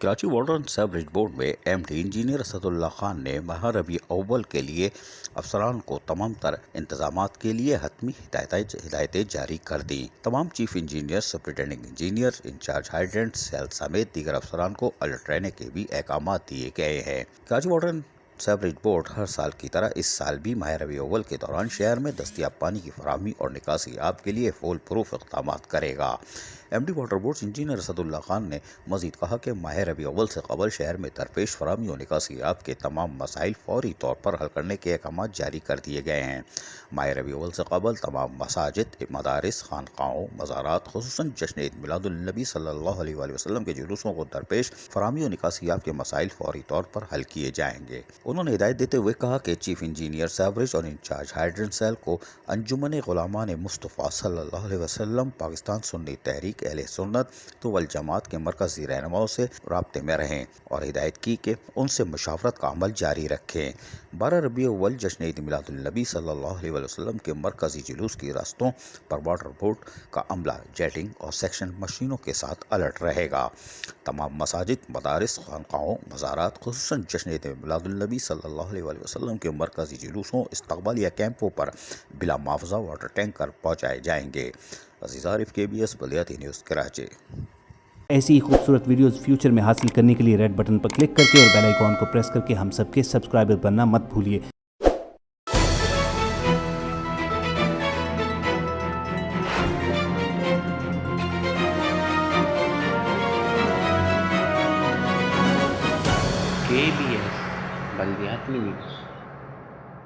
Karachi water and sewerage board میں M D engineer Asad Ullah Khan نے ماہ ربیع اول کے لیے افسران کو تمام تر انتظامات کے لیے حتمی ہدایتیں جاری کر دیں۔ تمام chief engineer, superintending engineer, in charge hydrant cell سمیت دیگر افسران کو الرٹ رہنے کے بھی احکامات دیے گئے ہیں۔ Karachi water and sewerage board ہر سال کی طرح اس سال بھی ماہ ربیع اول کے دوران شہر میں دستیاب پانی کی فراہمی اور نکاسی آب کے لیے فول پروف اقدامات کرے گا۔ M D water board engineer Asad Ullah Khan نے مزید کہا کہ ماہ ربیع اول سے قبل شہر میں درپیش فراہمی اور نکاسی آب کے تمام مسائل فوری طور پر حل کرنے کے احکامات جاری کر دیے گئے ہیں۔ ماہ ربیع اول سے قبل تمام مساجد، مدارس، خانقاہوں، مزارات، خصوصاً جشن عید میلاد النبی صلی اللہ علیہ وآلہ وسلم کے جلوسوں کو درپیش فراہمی اور نکاسی آب کے مسائل فوری طور پر حل کیے جائیں گے۔ انہوں نے ہدایت دیتے ہوئے کہا کہ چیف انجینئر سیوریج اور انچارج ہائیڈرنٹ سیل کو انجمن غلامان مصطفیٰ صلی اللہ علیہ وسلم، پاکستان سنی تحریک اہل سنت والجماعت کے مرکزی رہنماؤں سے رابطے میں رہیں اور ہدایت کی کہ ان سے مشاورت کا عمل جاری رکھیں۔ 12 ربیع اول جشن عید میلاد النبی صلی اللہ علیہ وسلم کے مرکزی جلوس کی راستوں پر واٹر بورڈ کا عملہ جیٹنگ اور سیکشن مشینوں کے ساتھ الرٹ رہے گا۔ تمام مساجد، مدارس، خانقاہوں، مزارات، خصوصاً جشن عید میلاد النبی صلی اللہ علیہ وسلم کے مرکزی جلوسوں، استقبالیہ کیمپوں پر بلا معاوضہ واٹر ٹینکر پہنچائے جائیں گے۔ عزیز عارف، KBS بلدیاتی نیوز، کراچی۔ ایسی ہی خوبصورت ویڈیوز فیوچر میں حاصل کرنے کے لیے ریڈ بٹن پر کلک کر کے اور بیل آئیکن کو پریس کر کے ہم سب کے سبسکرائبر بننا مت بھولیے۔ KBS بلدیاتی نیوز۔